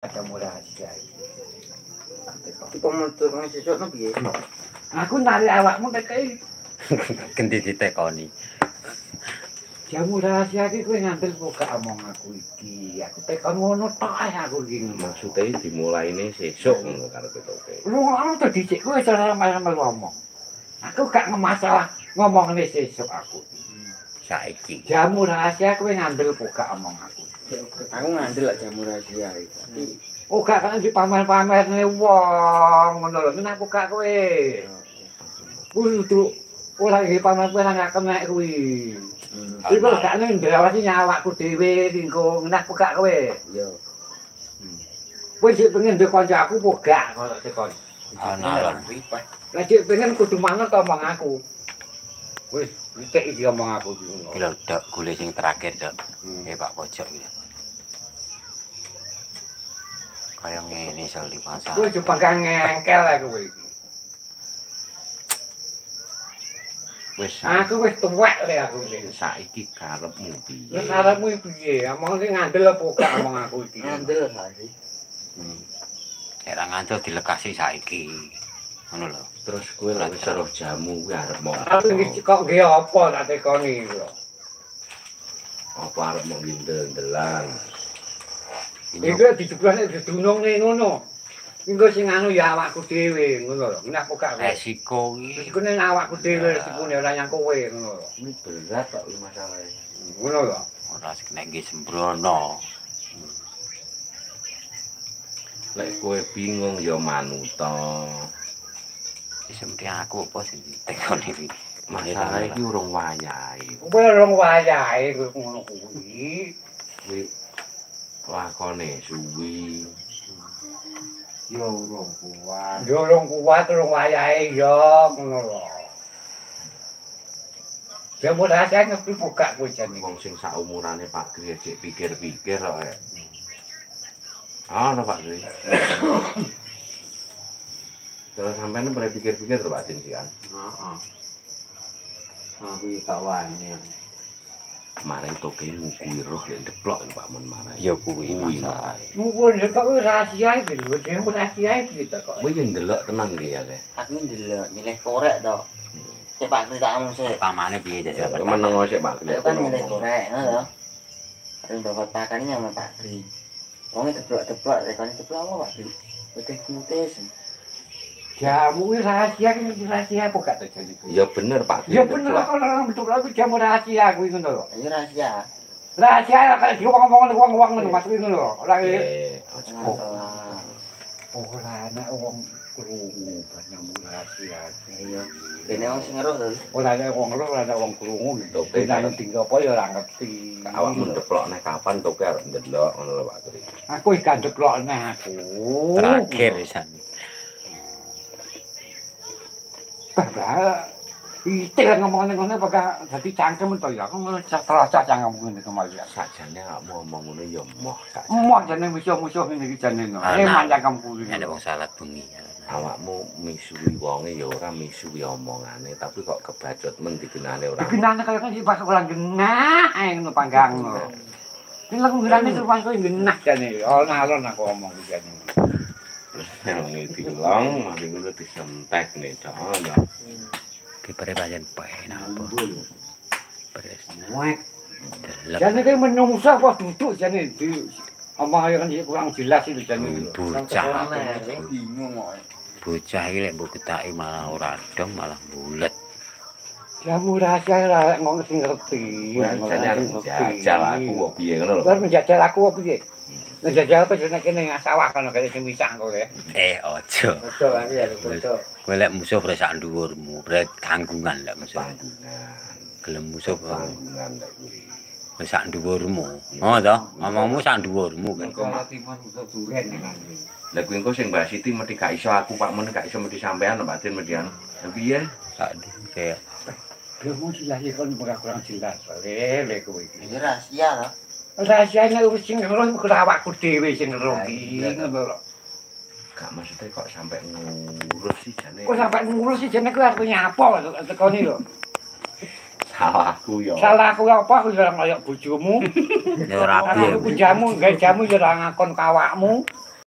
Ada rahasia iki. Iki komentar nang sesuk piye? Aku narik awakmu tekei. Ganti ditekoni. Jamu rahasia iki kowe ngambil buka omong aku iki. Aku tekon ngono tok ae aku iki. Maksude dimulaine sesuk ngono karepe toke. Lu ngono to dhisik kowe cara ngomong. Aku gak ngemasalah ngomongne sesuk aku. Saiki. Jamu rahasia kowe ngambil buka omong aku. Aku ngandel lak jamu rahasia iki. Oh gak kan dipamer-pamerne wong ngono lho. Nek aku gak kowe. Kudu ora iki pamer-pamer gak kenek kuwi. Iku gak ndrawasi nyawakku dhewe ringko ngenah pegak kowe. Iya. Kowe sik pengen ndek kancaku apa gak kok tekon. Ana Lah sik pengen kudu manut omong aku. Wis, witek iki omong aku iki ngono. iki lho Dok, gule sing terakhir Dok. Pak pojok iki. Kaya ngene sel dimasak. Kowe coba gak ngengkel ae kowe iki. Wis Aku wis tuwek le aku iki. saiki karepmu piye? Wis arepmu piye? Omong sing ngandel apa gak omong aku iki? Ngandel hari. Nek ra ngandel dilekasi saiki. Ngono lho. Terus kowe lek wis roh jamu kuwi arep mau Aku iki kok nggih apa tak tekoni lho. apa arep mau ndel-ndelan. Iku dijeblosne didunungne ngono. Iku sing anu ya awakku dhewe ngono lho. Nek apa gak Resiko iki Iku ning awakku dhewe resikone ora nyang kowe ngono lho. Ini berat kok iki masalahe. Ngono lho. ora nek nggih sembrono. Lek kowe bingung ya manuta. Wis mesti aku apa sing ditekoni iki. Masalah iki urung wayahe. Kowe rong wayahe ngono kuwi. Kuwi lakone suwi. Yo urung kuat. Yo urung kuat rong wayahe yo ngono lho. Ya mudah saya ngerti buka kowe jan iki. Wong sing saumurane Pak Gri cek pikir-pikir kok. Ana Pak Gri. Terus sampeyan pernah pikir-pikir to Pak Din kan? Heeh. Aku tak wani. Kemarin toke ngukui roh yang deplok Pak Mon marah. Ya kuwi masalah. Mungkin ya kok rahasia iki lho, jeneng rahasia iki to kok. Kowe yang ndelok tenan iki ya, Teh. Aku ndelok nyilih korek to. Cek Pak Kri tak omong sik. Pamane piye jajal. Menengo sik Pak Gri. Aku kan nyilih korek, ngono lho. Arep dapat pakane sama Pak Kri. Wong deplok-deplok rekone deplok apa Pak Kri? Putih-putih. Jamu iki rahasia iki rahasia apa gak to jan iki? Ya bener Pak Gri. Ya bener kok ora betul aku jamu rahasia kuwi ngono lho. Ini rahasia. Rahasia kok diomong-omong wong-wong ngono Mas ngono lho. Ora Masalah. ora ana wong krungu jamu rahasia. Iya. Dene wong sing ngeruh to. Ora ana wong ora ana wong krungu gitu. Nek tinggal apa ya ora ngerti. Awakmu deplok nek kapan toke arep ndelok ngono lho Pak Gri. Aku wis gak ndeplok neh aku. Terakhir pisan. Itu kan ngomongin ngono apakah dadi cangkem to ya. Aku terasa cangkem ngene kemarin. Sajane awakmu ngomong ngono ya moh sajane. Emoh jane musuh-musuh ngene iki jane. Emang cangkem kuwi. Nek wong salat bengi. Awakmu misuwi wonge ya ora misuwi omongane, tapi kok kebacot men digenane ora. Digenane kaya kan pas ora genah ae ngono panggang ngono. Ini lagu genane terus kok genah jane. Alon-alon aku ngomong iki jane. Yang dilong, mari ngono disentek nih, coba. Kipere pancen penak apa. Beres. Wek. Delep. Jane ki menungsa kok duduk jane di omong ayo kan kurang jelas itu jane. Bocah. Bingung kok. Bocah iki lek mbok ketaki malah ora dong, malah bulet. Jamu rahasia ora ngomong sing ngerti. Jane jajal aku kok piye ngono lho. Bar menjajal aku apa piye? Menjajal apa jenenge kene sawah kan kaya sing wisah kok ya. Aja. Betul kan ya betul. Kowe lek musuh bre sak dhuwurmu, bre tanggungan lek musuh. Tanggungan. Gelem musuh Tanggungan lek kuwi. wis sak dhuwurmu. Oh to, ngomongmu sak dhuwurmu kan. Kok timon iso duren kan. Lah kuwi engko sing Mbak Siti mesti gak iso aku Pak Mun gak iso mesti sampean Mbak Din mesti anu. Lah piye? Sak dhuwur. Kamu jelas ya kan kurang jelas. Le kowe iki. Ini rahasia to. Rahasianya wis sing ngeruh kok awakku dhewe sing ngeruh iki ngono lho. Gak maksudnya kok sampai ngurus sih jane. Kok sampai ngurus sih jenenge aku nyapa tekoni lho. salahku ya. Salahku apa aku ora kaya bojomu. Ya rapi. Aku jamu, gawe jamu ya ora ngakon kawakmu.